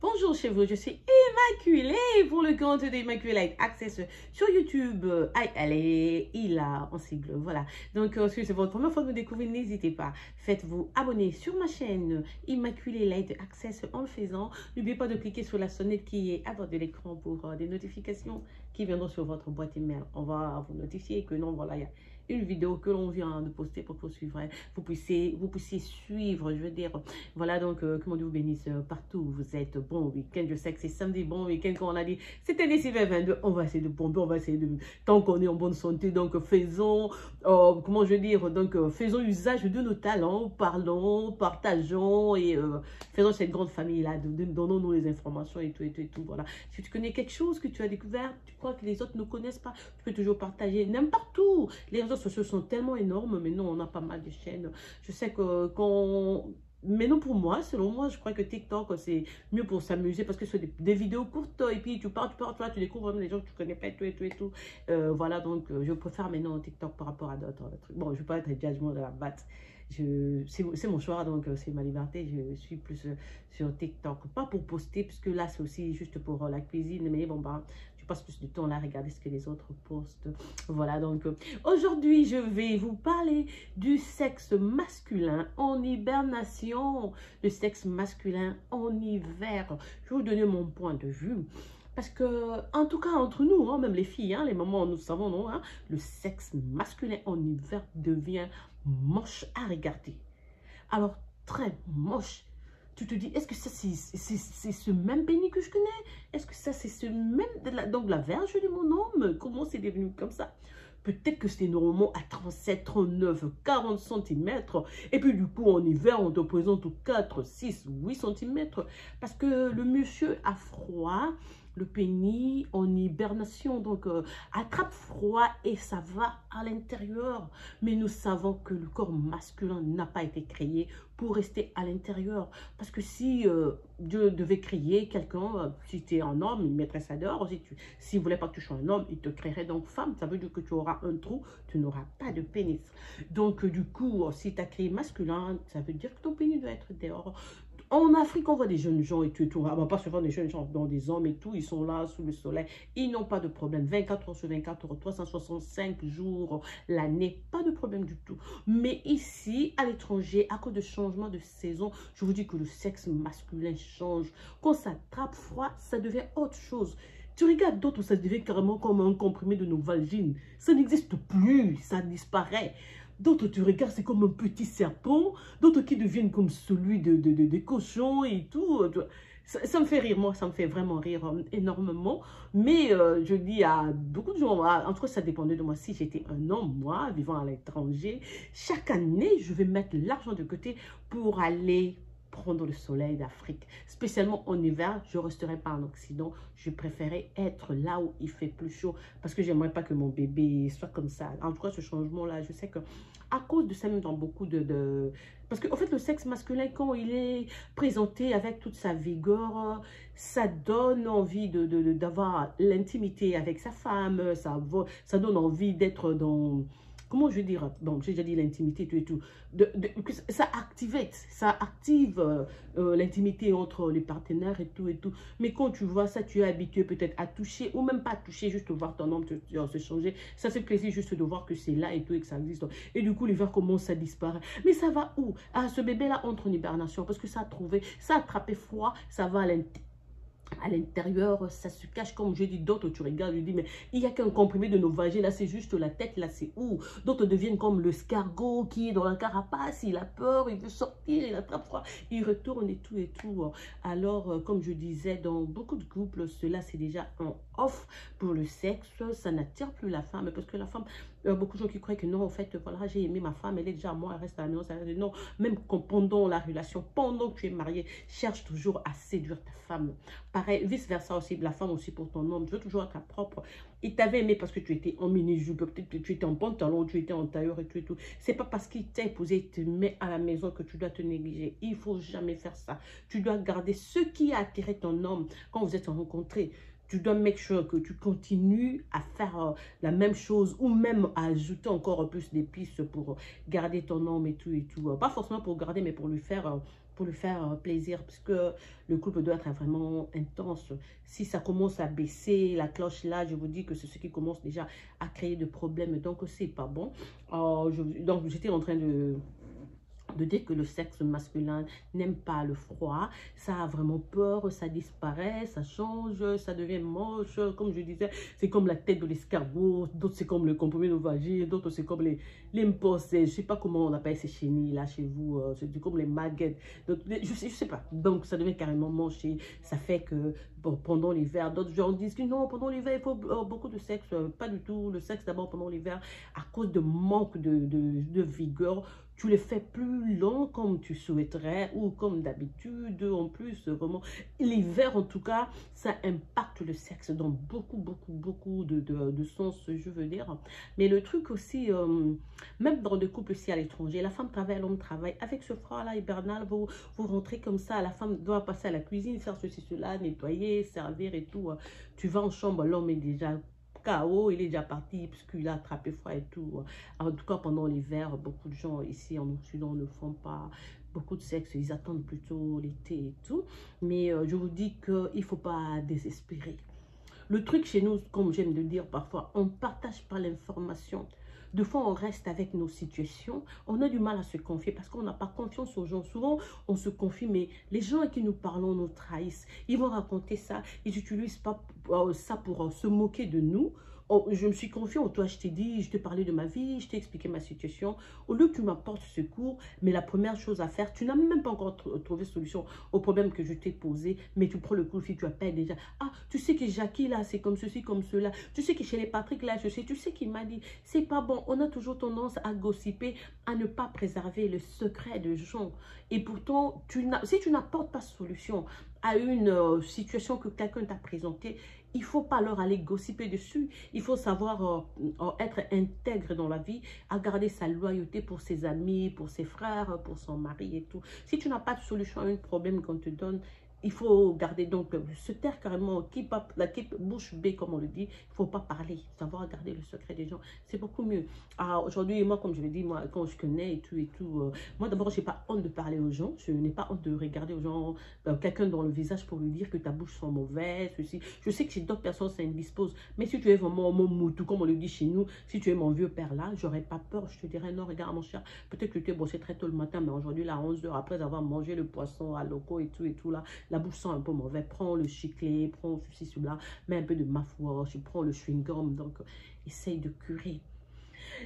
Bonjour chez vous, je suis Immaculée pour le compte d'Immaculée Access sur YouTube. Allez, il a en sigle, voilà. Donc, si c'est votre première fois de me découvrir, n'hésitez pas. Faites-vous abonner sur ma chaîne Immaculée Access en le faisant. N'oubliez pas de cliquer sur la sonnette qui est à droite de l'écran pour des notifications qui viendront sur votre boîte email. On va vous notifier que non, voilà, il y a une vidéo que l'on vient de poster pour poursuivre. Vous puissiez suivre, je veux dire. Voilà, donc, que mon Dieu vous bénisse partout où vous êtes. Bon week-end, je sais que c'est samedi, bon week-end, comme on a dit. C'était d'ici 2022. On va essayer de pomper, on va essayer de, tant qu'on est en bonne santé, donc faisons, comment je veux dire, donc faisons usage de nos talents, parlons, partageons et faisons cette grande famille-là, donnons-nous les informations et tout, voilà. Si tu connais quelque chose que tu as découvert, tu crois que les autres ne connaissent pas, tu peux toujours partager, n'importe où. Les réseaux sociaux sont tellement énormes, mais non, on a pas mal de chaînes. Je sais que mais non, pour moi, selon moi, je crois que TikTok, c'est mieux pour s'amuser parce que c'est des vidéos courtes et puis tu pars, tu découvres même des gens que tu connais pas et tout. Voilà, donc je préfère maintenant TikTok par rapport à d'autres trucs. Bon, je ne vais pas être judgment de la batte. C'est mon choix, donc c'est ma liberté. Je suis plus sur TikTok. Pas pour poster, puisque là, c'est aussi juste pour la cuisine. Mais bon, bah, je passe plus du temps là à regarder ce que les autres postent. Voilà, donc aujourd'hui, je vais vous parler du sexe masculin en hibernation. Le sexe masculin en hiver. Je vais vous donner mon point de vue. Parce que, en tout cas, entre nous, hein, même les filles, hein, les mamans, nous savons, non, hein, le sexe masculin en hiver devient moche à regarder. Alors, très moche. Tu te dis, est-ce que ça, c'est ce même pénis que je connais? Est-ce que ça, c'est ce même, donc la verge de mon homme? Comment c'est devenu comme ça? Peut-être que c'était normalement à 37, 39, 40 cm. Et puis du coup, en hiver, on te présente 4, 6, 8 cm. Parce que le monsieur a froid, le pénis en hibernation. Donc, attrape froid et ça va à l'intérieur. Mais nous savons que le corps masculin n'a pas été créé pour rester à l'intérieur. Parce que si Dieu devait créer quelqu'un, si tu es un homme, il mettrait ça dehors. S'il ne voulait pas que tu sois un homme, il te créerait donc femme. Ça veut dire que tu auras un trou, tu n'auras pas de pénis. Donc, du coup, si tu as créé masculin, ça veut dire que ton pénis doit être dehors. En Afrique, on voit des jeunes gens et tout. Ah, bah, pas souvent des jeunes gens, dans des hommes et tout. Ils sont là sous le soleil. Ils n'ont pas de problème. 24 heures sur 24 heures, 365 jours l'année. Pas de problème du tout. Mais ici, à l'étranger, à cause de changement de saison, je vous dis que le sexe masculin change. Quand ça attrape froid, ça devient autre chose. Tu regardes d'autres, ça devient carrément comme un comprimé de Novalgine. Ça n'existe plus. Ça disparaît. D'autres, tu regardes, c'est comme un petit serpent. D'autres qui deviennent comme celui des cochons et tout. Ça me fait rire, moi, ça me fait vraiment rire énormément. Mais je dis à beaucoup de gens, en tout cas, ça dépendait de moi. Si j'étais un homme, moi, vivant à l'étranger, chaque année, je vais mettre l'argent de côté pour aller prendre le soleil d'Afrique. Spécialement en hiver, je ne resterai pas en Occident. Je préférais être là où il fait plus chaud parce que j'aimerais pas que mon bébé soit comme ça. En tout cas, ce changement-là, je sais que à cause de ça, même dans beaucoup parce qu'en fait, le sexe masculin, quand il est présenté avec toute sa vigueur, ça donne envie d'avoir l'intimité avec sa femme, ça donne envie d'être dans... Comment je vais dire, donc j'ai déjà dit l'intimité et tout, ça active l'intimité entre les partenaires et tout. Mais quand tu vois ça, tu es habitué peut-être à toucher ou même pas à toucher, juste voir ton homme se changer. Ça fait plaisir juste de voir que c'est là et tout et que ça existe. Et du coup, l'hiver commence à disparaître. Mais ça va où? Ah, ce bébé-là entre en hibernation parce que ça a attrapé froid, ça va à l'intérieur, ça se cache, comme je dis, d'autres, tu regardes, je dis, mais il n'y a qu'un comprimé de nos vagins, là, c'est juste la tête, là, c'est où? D'autres deviennent comme le escargot qui est dans la carapace, il a peur, il veut sortir, il attrape froid, il retourne et tout. Alors, comme je disais, dans beaucoup de couples, cela, c'est déjà un off pour le sexe, ça n'attire plus la femme, parce que la femme, beaucoup de gens qui croient que non, en fait, voilà, j'ai aimé ma femme, elle est déjà à moi, elle reste à la maison, non, même pendant la relation, pendant que tu es marié, cherche toujours à séduire ta femme. Pareil, vice-versa aussi, la femme aussi pour ton homme. Tu veux toujours être propre. Il t'avait aimé parce que tu étais en mini-jupe, peut-être que tu étais en pantalon, tu étais en tailleur et tout. C'est pas parce qu'il t'a épousé, il te met à la maison que tu dois te négliger. Il faut jamais faire ça. Tu dois garder ce qui a attiré ton homme quand vous êtes rencontrés. Tu dois make sure que tu continues à faire la même chose ou même à ajouter encore plus d'épices pour garder ton homme et tout. Pas forcément pour garder, mais pour lui faire pour lui faire plaisir, parce que le couple doit être vraiment intense. Si ça commence à baisser, la cloche là, je vous dis que c'est ce qui commence déjà à créer des problèmes, donc c'est pas bon. Donc j'étais en train de dire que le sexe masculin n'aime pas le froid, ça a vraiment peur, ça disparaît, ça change, ça devient moche, comme je disais, c'est comme la tête de l'escargot, d'autres c'est comme le compromis de vagin, d'autres c'est comme les mpos, je sais pas comment on appelle ces chenilles là chez vous, c'est comme les maggots, je sais pas, donc ça devient carrément moche et ça fait que bon, pendant l'hiver, d'autres gens disent que non, pendant l'hiver il faut beaucoup de sexe, pas du tout, le sexe d'abord pendant l'hiver à cause de manque de vigueur, tu les fais plus long comme tu souhaiterais ou comme d'habitude. En plus, vraiment, l'hiver, en tout cas, ça impacte le sexe dans beaucoup de sens, je veux dire. Mais le truc aussi, même dans des couples aussi à l'étranger, la femme travaille, l'homme travaille. Avec ce froid-là hivernal, vous rentrez comme ça, la femme doit passer à la cuisine, faire ceci, cela, nettoyer, servir et tout. Tu vas en chambre, l'homme est déjà KO, il est déjà parti puisqu'il a attrapé froid et tout. En tout cas, pendant l'hiver, beaucoup de gens ici en Occident ne font pas beaucoup de sexe. Ils attendent plutôt l'été et tout. Mais je vous dis qu'il ne faut pas désespérer. Le truc chez nous, comme j'aime de dire parfois, on ne partage pas l'information. Des fois, on reste avec nos situations. On a du mal à se confier parce qu'on n'a pas confiance aux gens. Souvent, on se confie, mais les gens à qui nous parlons nous trahissent. Ils vont raconter ça. Ils n'utilisent pas ça pour se moquer de nous. Oh, je me suis confiée en toi, je t'ai dit, je t'ai parlé de ma vie, je t'ai expliqué ma situation. Au lieu que tu m'apportes secours, mais la première chose à faire, tu n'as même pas encore trouvé solution au problème que je t'ai posé, mais tu prends le coup de fil, tu appelles déjà. Ah, tu sais que Jackie là, c'est comme ceci, comme cela. Tu sais que chez les Patrick là, je sais, tu sais qu'il m'a dit, c'est pas bon. On a toujours tendance à gossiper, à ne pas préserver le secret de gens. Et pourtant, si tu n'apportes pas de solution à une situation que quelqu'un t'a présentée, il ne faut pas leur aller gossiper dessus. Il faut savoir être intègre dans la vie, à garder sa loyauté pour ses amis, pour ses frères, pour son mari et tout. Si tu n'as pas de solution à un problème qu'on te donne, il faut garder, donc se taire carrément, keep bouche bée comme on le dit. Il ne faut pas parler, savoir garder le secret des gens, c'est beaucoup mieux. Aujourd'hui, moi, comme je l'ai dit, moi, quand je connais et tout, moi d'abord, je n'ai pas honte de parler aux gens, je n'ai pas honte de regarder aux gens, quelqu'un dans le visage pour lui dire que ta bouche sent mauvaise, ceci. Je sais que chez d'autres personnes, ça indispose, mais si tu es vraiment mon moutou, comme on le dit chez nous, si tu es mon vieux père là, j'aurais pas peur, je te dirais non, regarde mon cher, peut-être que tu es bossé très tôt le matin, mais aujourd'hui, là, 11 h, après avoir mangé le poisson à loco et tout là, la bouche sent un peu mauvais, prends le chiclet, prends ceci, cela, mets un peu de mouthwash, prends le chewing-gum, donc essaye de curer.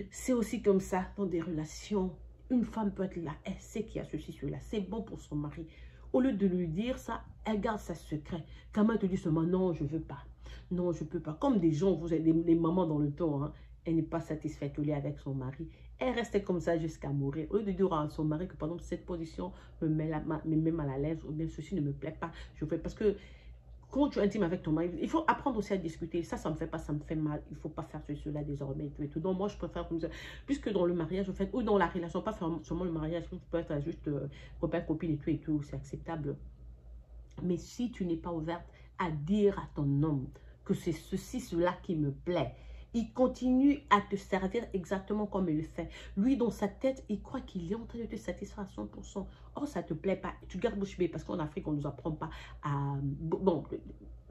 C'est aussi comme ça dans des relations. Une femme peut être là, elle sait qu'il y a ceci, cela, c'est bon pour son mari. Au lieu de lui dire ça, elle garde sa secret. Quand elle te dit seulement non, je ne veux pas. Non, je ne peux pas. Comme des gens, vous avez des mamans dans le temps, hein, elle n'est pas satisfaite au lit avec son mari. Elle restait comme ça jusqu'à mourir. Au lieu de dire à son mari que pendant cette position me met mal à l'aise, ou bien ceci ne me plaît pas, je fais parce que quand tu es intime avec ton mari, il faut apprendre aussi à discuter. Ça me fait pas, ça me fait mal. Il ne faut pas faire cela désormais et tout. Donc, moi, je préfère comme ça. Puisque dans le mariage, en fait, ou dans la relation, pas seulement le mariage, tu peux être juste copain, copine et tout, c'est acceptable. Mais si tu n'es pas ouverte à dire à ton homme que c'est ceci, cela qui me plaît, il continue à te servir exactement comme il le fait. Lui, dans sa tête, il croit qu'il est en train de te satisfaire à 100%. Or, ça ne te plaît pas. Tu gardes bouche bée parce qu'en Afrique, on ne nous apprend pas à... Bon,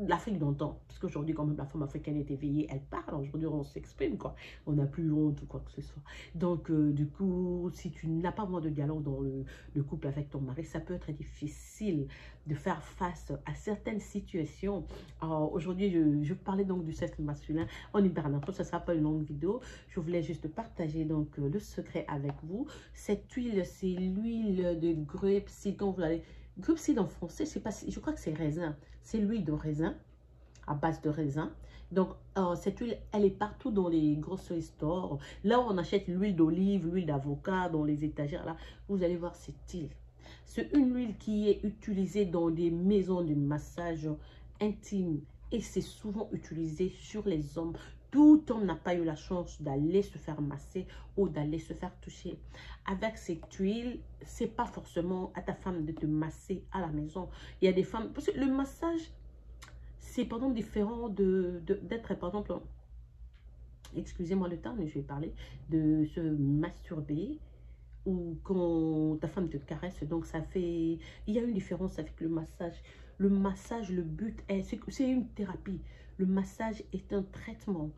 l'Afrique d'antan, parce qu'aujourd'hui, quand même, la femme africaine est éveillée, elle parle. Aujourd'hui, on s'exprime, quoi. On n'a plus honte ou quoi que ce soit. Donc, du coup, si tu n'as pas vraiment de dialogue dans le couple avec ton mari, ça peut être difficile de faire face à certaines situations. Aujourd'hui, je parlais donc du sexe masculin en hibernation. Ce ne sera pas une longue vidéo. Je voulais juste partager donc le secret avec vous. Cette huile, c'est l'huile de grapeseed. Quand vous allez... Grapeseed en français, je crois que c'est raisin. C'est l'huile de raisin, à base de raisin. Donc, cette huile, elle est partout dans les grocery stores. Là où on achète l'huile d'olive, l'huile d'avocat, dans les étagères, là, vous allez voir cette huile. C'est une huile qui est utilisée dans des maisons de massage intime et c'est souvent utilisé sur les hommes. Tout homme n'a pas eu la chance d'aller se faire masser ou d'aller se faire toucher. Avec cette huile, c'est pas forcément à ta femme de te masser à la maison. Il y a des femmes, parce que le massage, c'est par exemple différent d'être, par exemple, excusez-moi le terme, mais je vais parler, de se masturber ou quand ta femme te caresse. Donc, ça fait... Il y a une différence avec le massage. Le massage, le but est... C'est une thérapie. Le massage est un traitement.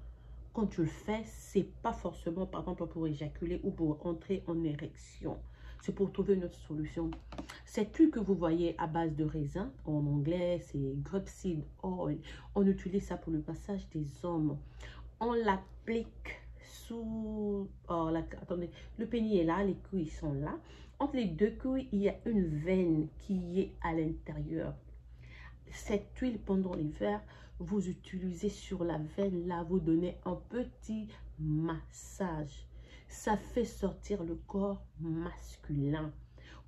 Quand tu le fais, c'est pas forcément, par exemple, pour éjaculer ou pour entrer en érection. C'est pour trouver une autre solution. Cette huile que vous voyez à base de raisin, en anglais, c'est grapeseed oil. On utilise ça pour le massage des hommes. On l'applique sous... Oh, attendez, le pénis est là, les couilles sont là. Entre les deux couilles, il y a une veine qui est à l'intérieur. Cette huile, pendant l'hiver, vous utilisez sur la veine, là, vous donnez un petit massage. Ça fait sortir le corps masculin.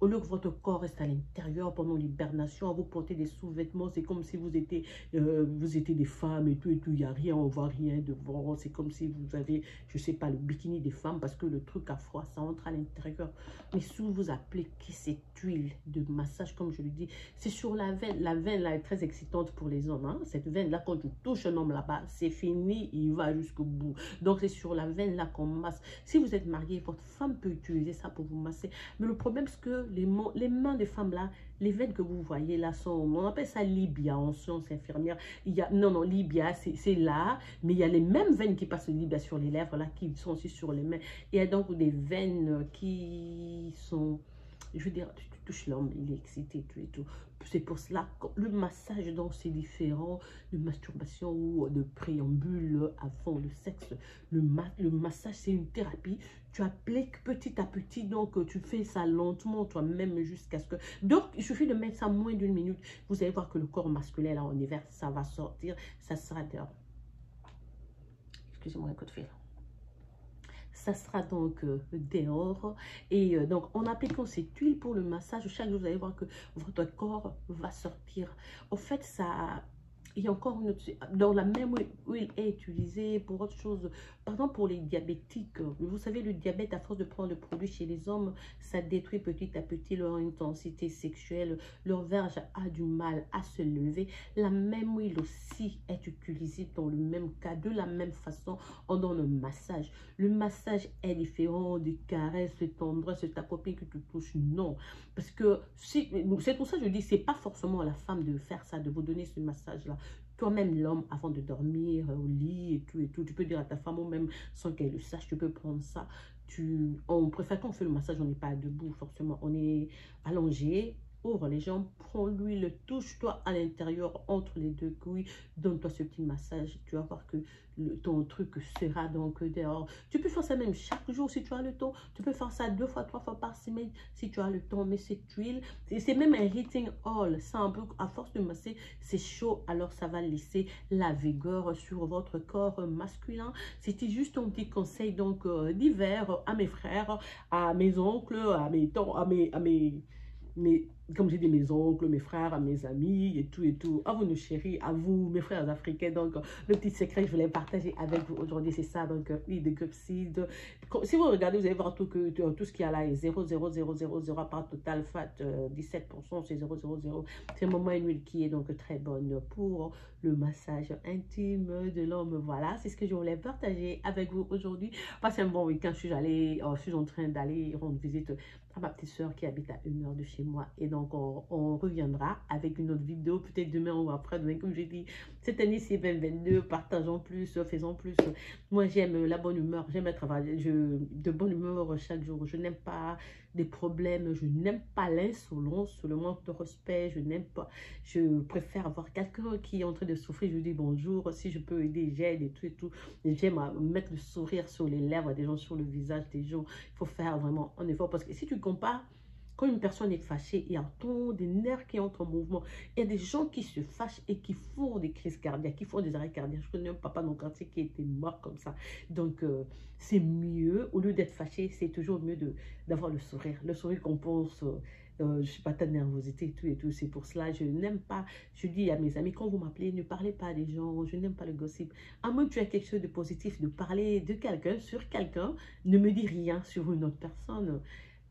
Au lieu que votre corps reste à l'intérieur pendant l'hibernation, vous portez des sous-vêtements, c'est comme si vous étiez des femmes et tout, il n'y a rien, on voit rien devant. C'est comme si vous avez, je ne sais pas, le bikini des femmes parce que le truc à froid, ça entre à l'intérieur. Mais si vous appliquez cette huile de massage, comme je le dis, c'est sur la veine. La veine, là, est très excitante pour les hommes. Hein. Cette veine-là, quand tu touches un homme là-bas, c'est fini, il va jusqu'au bout. Donc, c'est sur la veine-là qu'on masse. Si vous êtes marié, votre femme peut utiliser ça pour vous masser. Mais le problème, c'est que les mains des femmes là, les veines que vous voyez là sont, on appelle ça libia en sciences infirmières. Il y a, non, libia, c'est là, mais il y a les mêmes veines qui passent de libia sur les lèvres là, qui sont aussi sur les mains. Il y a donc des veines qui sont, je veux dire, tu touches l'homme, il est excité, tout et tout. C'est pour cela que le massage, donc, c'est différent de masturbation ou de préambule avant le sexe. Le massage, c'est une thérapie. Tu appliques petit à petit, donc tu fais ça lentement toi-même jusqu'à ce que... Donc, il suffit de mettre ça moins d'une minute. Vous allez voir que le corps masculin, là, en hiver, ça va sortir. Ça sera dehors. Excusez-moi un coup de fil. Ça sera donc dehors. Et donc, en appliquant cette huile pour le massage, chaque jour, vous allez voir que votre corps va sortir. En fait, ça... Il y a encore une autre... Dans la même huile est utilisée pour autre chose. Par exemple, pour les diabétiques. Vous savez, le diabète, à force de prendre le produit chez les hommes, ça détruit petit à petit leur intensité sexuelle. Leur verge a du mal à se lever. La même huile aussi est utilisée dans le même cas, de la même façon, dans le massage. Le massage est différent des caresses, de tendresse, de ta copine que tu touches. Non. Parce que si, c'est pour ça que je dis, c'est pas forcément à la femme de faire ça, de vous donner ce massage-là. Toi-même, l'homme, avant de dormir au lit et tout, tu peux dire à ta femme, ou même sans qu'elle le sache, tu peux prendre ça. On préfère quand on fait le massage, on n'est pas debout forcément, on est allongé. Ouvre les jambes, prends l'huile, touche-toi à l'intérieur entre les deux couilles, donne-toi ce petit massage. Tu vas voir que ton truc sera donc dehors. Tu peux faire ça même chaque jour si tu as le temps. Tu peux faire ça 2 fois, 3 fois par semaine si tu as le temps. Mais cette huile, c'est même un heating oil. Ça, un peu, à force de masser, c'est chaud. Alors, ça va laisser la vigueur sur votre corps masculin. C'était juste un petit conseil donc d'hiver à mes frères, à mes oncles, à mes tantes, comme j'ai dit, mes oncles, mes frères, à mes amis et tout, à vous nos chéris, à vous, mes frères africains. Donc, le petit secret que je voulais partager avec vous aujourd'hui, c'est ça. Donc, huile de grapeseed. Si vous regardez, vous allez voir tout ce qu'il y a là est 0,0000 à part total fat, 17%, c'est 0,00. C'est vraiment une huile qui est donc très bonne pour le massage intime de l'homme. Voilà, c'est ce que je voulais partager avec vous aujourd'hui. Passez un bon week-end. Je suis en train d'aller rendre visite à ma petite soeur qui habite à 1 heure de chez moi. Et donc, on reviendra avec une autre vidéo, peut-être demain ou après-demain. Comme je dis, cette année, c'est 2022. Partageons plus, faisons plus. Moi, j'aime la bonne humeur. J'aime travailler de bonne humeur chaque jour. Je n'aime pas des problèmes. Je n'aime pas l'insolence, le manque de respect. Je n'aime pas. Je préfère avoir quelqu'un qui est en train de souffrir. Je lui dis bonjour. Si je peux aider, j'aide et tout et tout. J'aime mettre le sourire sur les lèvres des gens, sur le visage des gens. Il faut faire vraiment un effort. Parce que si tu compares, quand une personne est fâchée, il y a des nerfs qui entrent en mouvement. Il y a des gens qui se fâchent et qui font des crises cardiaques, qui font des arrêts cardiaques. Je connais un papa dans le quartier qui était mort comme ça. Donc, c'est mieux, au lieu d'être fâché, c'est toujours mieux d'avoir le sourire. Le sourire qu'on pense, je ne suis pas ta nervosité et tout. C'est pour cela, je n'aime pas, je dis à mes amis, quand vous m'appelez, ne parlez pas des gens, je n'aime pas le gossip. À moins que tu aies quelque chose de positif, de parler de quelqu'un, sur quelqu'un, ne me dis rien sur une autre personne.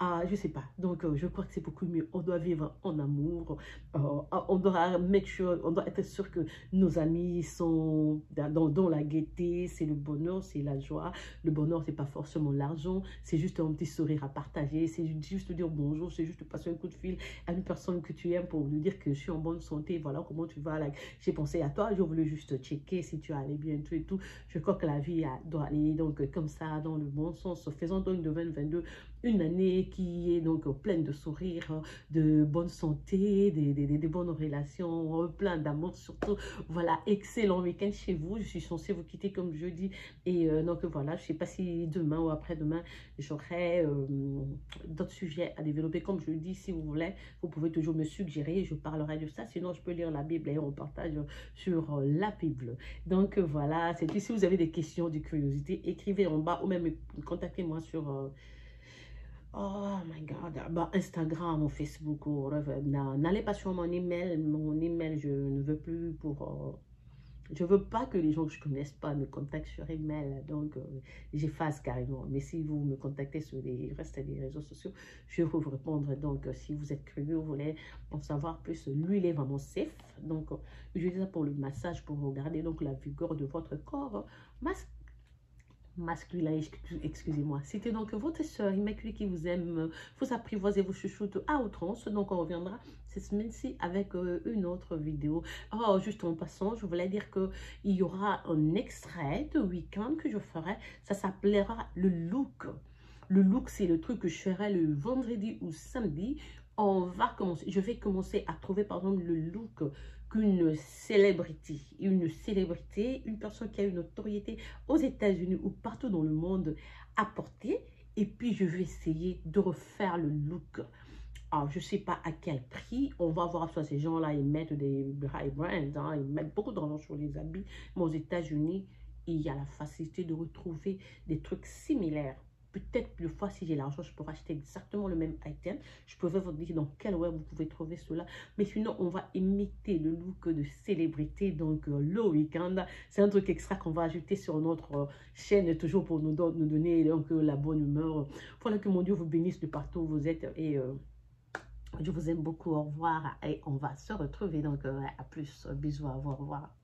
je sais pas. Donc, je crois que c'est beaucoup mieux. On doit vivre en amour. On doit make sure, on doit être sûr que nos amis sont dans la gaieté. C'est le bonheur, c'est la joie. Le bonheur, c'est pas forcément l'argent. C'est juste un petit sourire à partager. C'est juste dire bonjour. C'est juste passer un coup de fil à une personne que tu aimes pour lui dire que je suis en bonne santé. Voilà comment tu vas. Like, j'ai pensé à toi. Je voulais juste checker si tu allais bien, tout et tout. Je crois que la vie doit aller donc comme ça, dans le bon sens. Faisons donc de 2022 une année qui est donc pleine de sourires, de bonne santé, de bonnes relations, plein d'amour surtout. Voilà, excellent week-end chez vous. Je suis censée vous quitter comme jeudi. Et donc voilà, je ne sais pas si demain ou après-demain, j'aurai d'autres sujets à développer. Comme je le dis, si vous voulez, vous pouvez toujours me suggérer. Je parlerai de ça. Sinon, je peux lire la Bible et on partage sur la Bible. Donc voilà, c'est tout. Si vous avez des questions, des curiosités, écrivez en bas ou même contactez-moi sur... oh my God, bah, Instagram ou Facebook ou whatever. N'allez pas sur mon email. Mon email, je ne veux plus pour... je veux pas que les gens que je ne connaisse pas me contactent sur email. Donc, j'efface carrément. Mais si vous me contactez sur les restes des réseaux sociaux, je vais vous répondre. Donc, si vous êtes curieux, vous voulez en savoir plus, l'huile est vraiment safe. Donc, utilisez ça pour le massage, pour garder donc la vigueur de votre corps masculin, excusez-moi. C'était donc votre soeur Immaculée qui vous aime, vous apprivoise et vous chuchote à outrance. Donc, on reviendra cette semaine-ci avec une autre vidéo. Oh, juste en passant, je voulais dire qu'il y aura un extrait de week-end que je ferai. Ça s'appellera le look. Le look, c'est le truc que je ferai le vendredi ou samedi. On va commencer, je vais commencer à trouver, par exemple, le look qu'une célébrité, une personne qui a une notoriété aux États-Unis ou partout dans le monde a porté. Et puis, je vais essayer de refaire le look. Alors, je ne sais pas à quel prix. On va voir soit ces gens-là, ils mettent des high brands, hein, ils mettent beaucoup d'argent sur les habits. Mais aux États-Unis, il y a la facilité de retrouver des trucs similaires. Peut-être plus fois, si j'ai l'argent, je pourrais acheter exactement le même item. Je pourrais vous dire dans quel web vous pouvez trouver cela. Mais sinon, on va imiter le look de célébrité. Donc, le week-end, c'est un truc extra qu'on va ajouter sur notre chaîne, toujours pour nous donner donc, la bonne humeur. Voilà, que mon Dieu vous bénisse de partout où vous êtes. Et je vous aime beaucoup. Au revoir. Et on va se retrouver. Donc, à plus. Bisous. Au revoir.